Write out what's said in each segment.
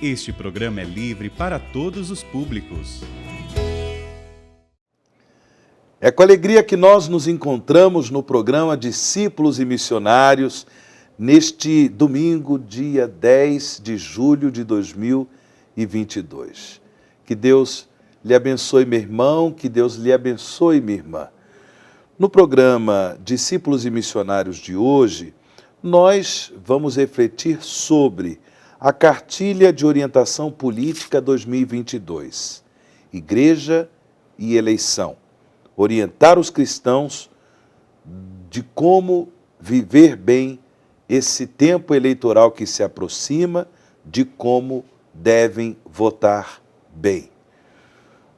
Este programa é livre para todos os públicos. É com alegria que nós nos encontramos no programa Discípulos e Missionários, neste domingo, dia 10 de julho de 2022. Que Deus lhe abençoe, meu irmão, que Deus lhe abençoe, minha irmã. No programa Discípulos e Missionários de hoje, nós vamos refletir sobre a Cartilha de Orientação Política 2022, Igreja e Eleição. Orientar os cristãos de como viver bem esse tempo eleitoral que se aproxima, de como devem votar bem.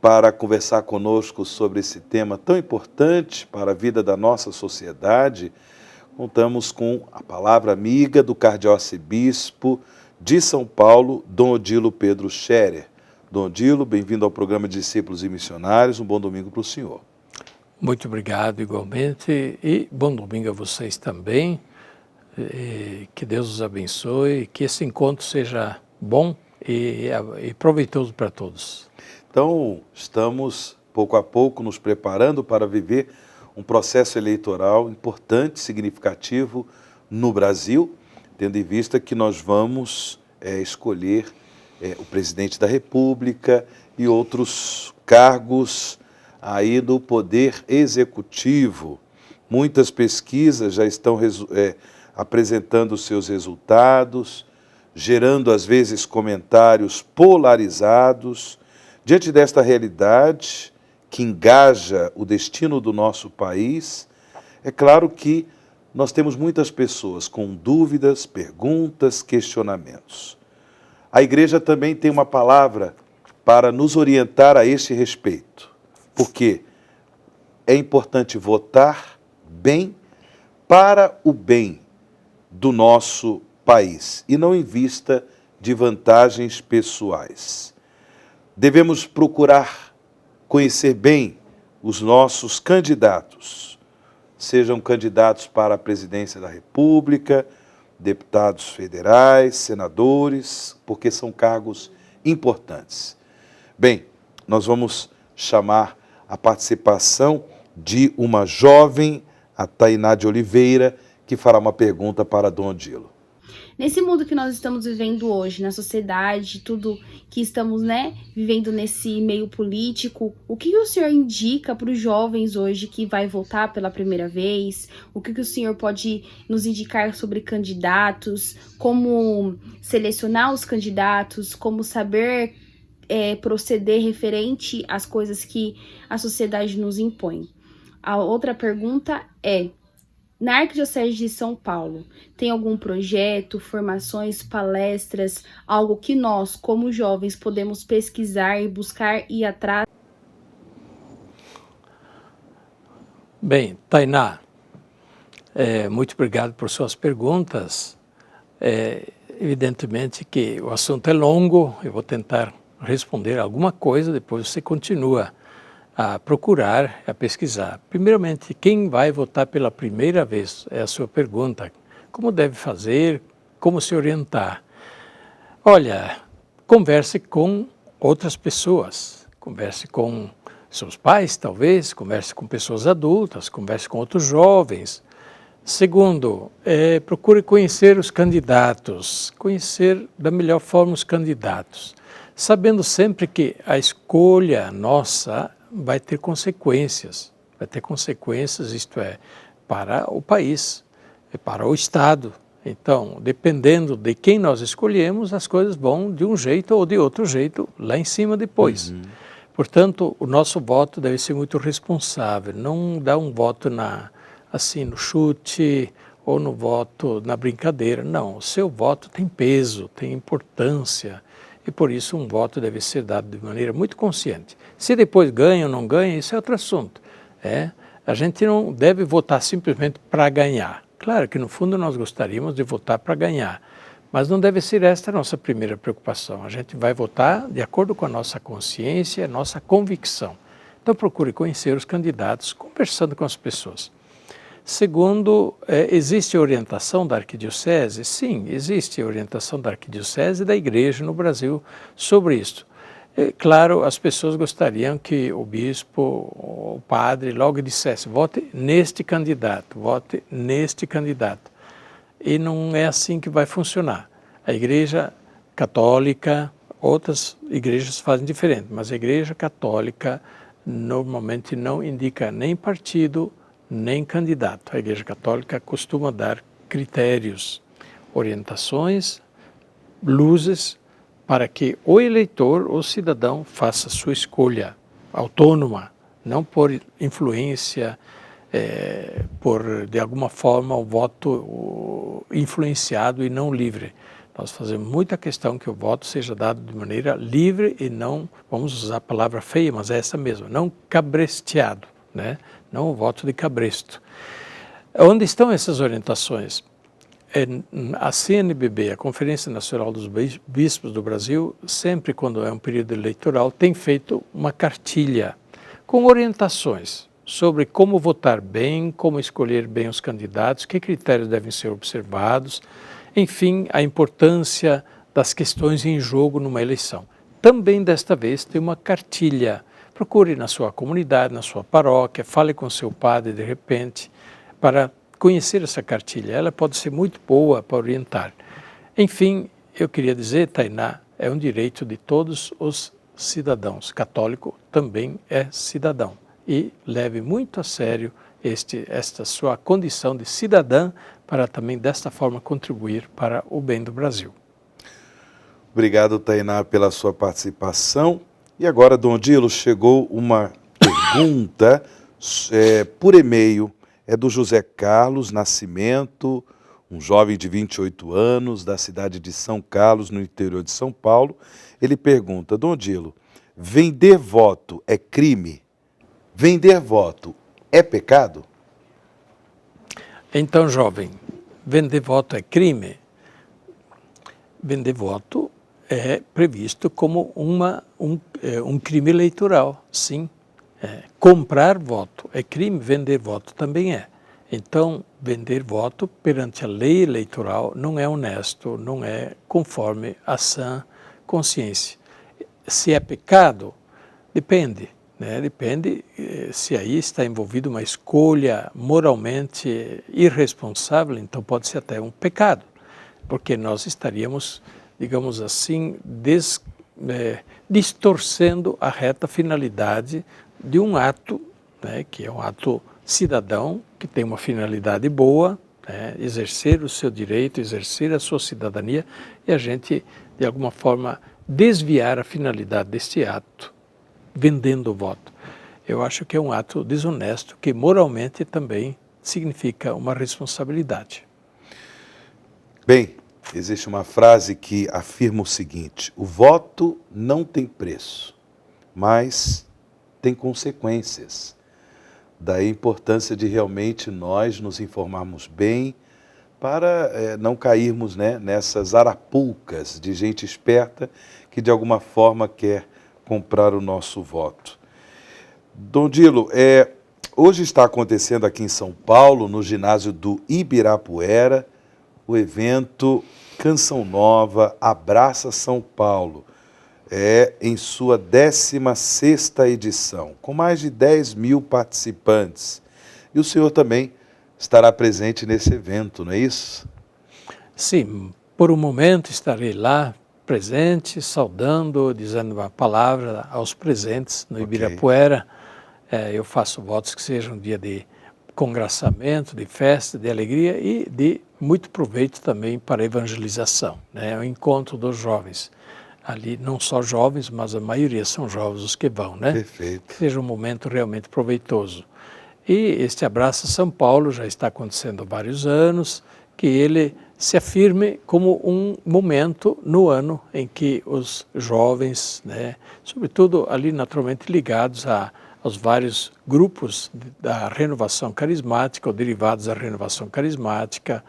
Para conversar conosco sobre esse tema tão importante para a vida da nossa sociedade, contamos com a palavra amiga do cardeal-arcebispo de São Paulo, Dom Odilo Pedro Scherer. Dom Odilo, bem-vindo ao programa Discípulos e Missionários, um bom domingo para o senhor. Muito obrigado, igualmente, e bom domingo a vocês também. Que Deus os abençoe, que esse encontro seja bom e proveitoso para todos. Então, estamos, pouco a pouco, nos preparando para viver um processo eleitoral importante, significativo no Brasil, tendo em vista que nós vamos escolher o presidente da República e outros cargos aí do Poder Executivo. Muitas pesquisas já estão apresentando seus resultados, gerando às vezes comentários polarizados. Diante desta realidade que engaja o destino do nosso país, é claro que nós temos muitas pessoas com dúvidas, perguntas, questionamentos. A igreja também tem uma palavra para nos orientar a este respeito, porque é importante votar bem para o bem do nosso país e não em vista de vantagens pessoais. Devemos procurar conhecer bem os nossos candidatos, sejam candidatos para a presidência da República, deputados federais, senadores, porque são cargos importantes. Bem, nós vamos chamar a participação de uma jovem, a Tainá de Oliveira, que fará uma pergunta para Dom Odilo. Nesse mundo que nós estamos vivendo hoje, na sociedade, tudo que estamos, vivendo nesse meio político, o que o senhor indica para os jovens hoje que vai votar pela primeira vez? O que o senhor pode nos indicar sobre candidatos, como selecionar os candidatos, como saber proceder referente às coisas que a sociedade nos impõe? A outra pergunta é: na Arquidiocese de São Paulo, tem algum projeto, formações, palestras, algo que nós, como jovens, podemos pesquisar e buscar ir atrás? Bem, Tainá, muito obrigado por suas perguntas. Evidentemente que o assunto é longo, eu vou tentar responder alguma coisa, depois você continua a procurar, a pesquisar. Primeiramente, quem vai votar pela primeira vez? É a sua pergunta. Como deve fazer? Como se orientar? Olha, converse com outras pessoas. Converse com seus pais, talvez. Converse com pessoas adultas. Converse com outros jovens. Segundo, procure conhecer os candidatos. Conhecer da melhor forma os candidatos. Sabendo sempre que a escolha nossa vai ter consequências, isto é, para o país, para o Estado. Então, dependendo de quem nós escolhemos, as coisas vão de um jeito ou de outro jeito lá em cima depois. Portanto, o nosso voto deve ser muito responsável, não dar um voto no chute ou no voto na brincadeira. Não, o seu voto tem peso, tem importância. E por isso um voto deve ser dado de maneira muito consciente. Se depois ganha ou não ganha, isso é outro assunto. A gente não deve votar simplesmente para ganhar. Claro que no fundo nós gostaríamos de votar para ganhar, mas não deve ser esta a nossa primeira preocupação. A gente vai votar de acordo com a nossa consciência, a nossa convicção. Então procure conhecer os candidatos, conversando com as pessoas. Segundo, existe orientação da arquidiocese? Sim, existe orientação da arquidiocese e da igreja no Brasil sobre isso. Claro, as pessoas gostariam que o bispo, o padre, logo dissesse, vote neste candidato, vote neste candidato. E não é assim que vai funcionar. A igreja católica, outras igrejas fazem diferente, mas a igreja católica normalmente não indica nem partido, nem candidato. A igreja católica costuma dar critérios, orientações, luzes, para que o eleitor, o cidadão, faça sua escolha autônoma, não por influência, por, de alguma forma, o voto influenciado e não livre. Nós fazemos muita questão que o voto seja dado de maneira livre e não, vamos usar a palavra feia, mas é essa mesma, não cabresteado, né? Não o voto de cabresto. Onde estão essas orientações? A CNBB, a Conferência Nacional dos Bispos do Brasil, sempre quando é um período eleitoral, tem feito uma cartilha com orientações sobre como votar bem, como escolher bem os candidatos, que critérios devem ser observados, enfim, a importância das questões em jogo numa eleição. Também desta vez tem uma cartilha. Procure na sua comunidade, na sua paróquia, fale com seu padre de repente, para conhecer essa cartilha. Ela pode ser muito boa para orientar. Enfim, eu queria dizer, Tainá, é um direito de todos os cidadãos. Católico também é cidadão. E leve muito a sério esta sua condição de cidadã para também desta forma contribuir para o bem do Brasil. Obrigado, Tainá, pela sua participação. E agora, Dom Odilo, chegou uma pergunta por e-mail, é do José Carlos Nascimento, um jovem de 28 anos, da cidade de São Carlos, no interior de São Paulo. Ele pergunta, Dom Odilo, vender voto é crime? Vender voto é pecado? Então, jovem, vender voto é crime? Vender voto é previsto como um crime eleitoral, sim. Comprar voto é crime, vender voto também é. Então, vender voto perante a lei eleitoral não é honesto, não é conforme a sã consciência. Se é pecado, depende. Depende se aí está envolvido uma escolha moralmente irresponsável, então pode ser até um pecado, porque nós estaríamos, digamos assim, distorcendo a reta finalidade de um ato, que é um ato cidadão, que tem uma finalidade boa, exercer o seu direito, exercer a sua cidadania, e a gente, de alguma forma, desviar a finalidade deste ato, vendendo o voto. Eu acho que é um ato desonesto, que moralmente também significa uma responsabilidade. Bem, existe uma frase que afirma o seguinte, o voto não tem preço, mas tem consequências. Daí a importância de realmente nós nos informarmos bem para não cairmos nessas arapucas de gente esperta que de alguma forma quer comprar o nosso voto. Dom Odilo, hoje está acontecendo aqui em São Paulo, no ginásio do Ibirapuera, o evento Canção Nova Abraça São Paulo. Em sua 16ª edição, com mais de 10 mil participantes. E o senhor também estará presente nesse evento, não é isso? Sim, por um momento estarei lá, presente, saudando, dizendo uma palavra aos presentes no Ibirapuera. Eu faço votos que seja um dia de congraçamento, de festa, de alegria e de muito proveito também para a evangelização, o encontro dos jovens. Ali não só jovens, mas a maioria são jovens os que vão, Perfeito. Que seja um momento realmente proveitoso. E este Abraça São Paulo já está acontecendo há vários anos, que ele se afirme como um momento no ano em que os jovens, sobretudo ali naturalmente ligados aos vários grupos da renovação carismática ou derivados da renovação carismática,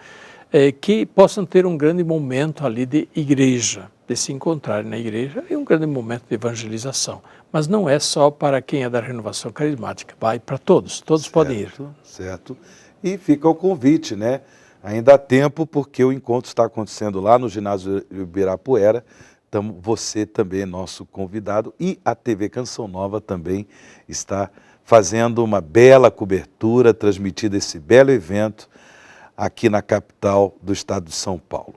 que possam ter um grande momento ali de igreja, de se encontrarem na igreja, e um grande momento de evangelização. Mas não é só para quem é da renovação carismática, vai para todos, todos podem ir. Certo. E fica o convite, né? Ainda há tempo, porque o encontro está acontecendo lá no ginásio Ibirapuera. Então, você também é nosso convidado e a TV Canção Nova também está fazendo uma bela cobertura, transmitindo esse belo evento aqui na capital do estado de São Paulo.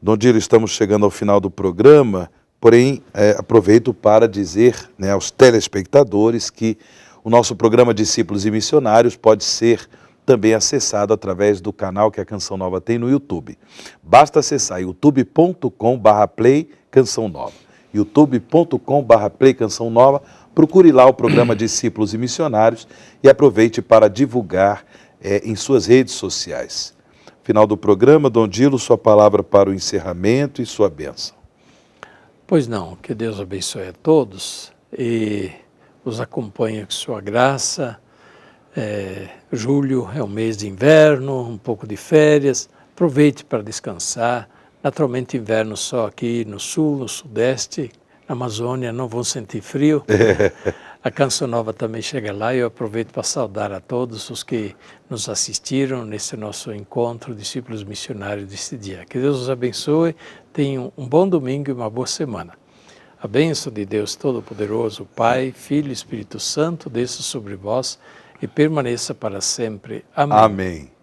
Dom Dilo, estamos chegando ao final do programa, porém, aproveito para dizer, né, aos telespectadores que o nosso programa Discípulos e Missionários pode ser também acessado através do canal que a Canção Nova tem no YouTube. Basta acessar youtube.com/play Canção Nova. youtube.com/play Canção Nova. Procure lá o programa Discípulos e Missionários e aproveite para divulgar em suas redes sociais. Final do programa, Dom Dilo, sua palavra para o encerramento e sua bênção. Pois não, que Deus abençoe a todos e os acompanhe com sua graça. Julho é um mês de inverno, um pouco de férias, aproveite para descansar. Naturalmente inverno só aqui no sul, no sudeste, na Amazônia não vão sentir frio. A Canção Nova também chega lá e eu aproveito para saudar a todos os que nos assistiram nesse nosso encontro, discípulos missionários desse dia. Que Deus os abençoe, tenham um bom domingo e uma boa semana. A bênção de Deus Todo-Poderoso, Pai, Filho e Espírito Santo, desça sobre vós e permaneça para sempre. Amém. Amém.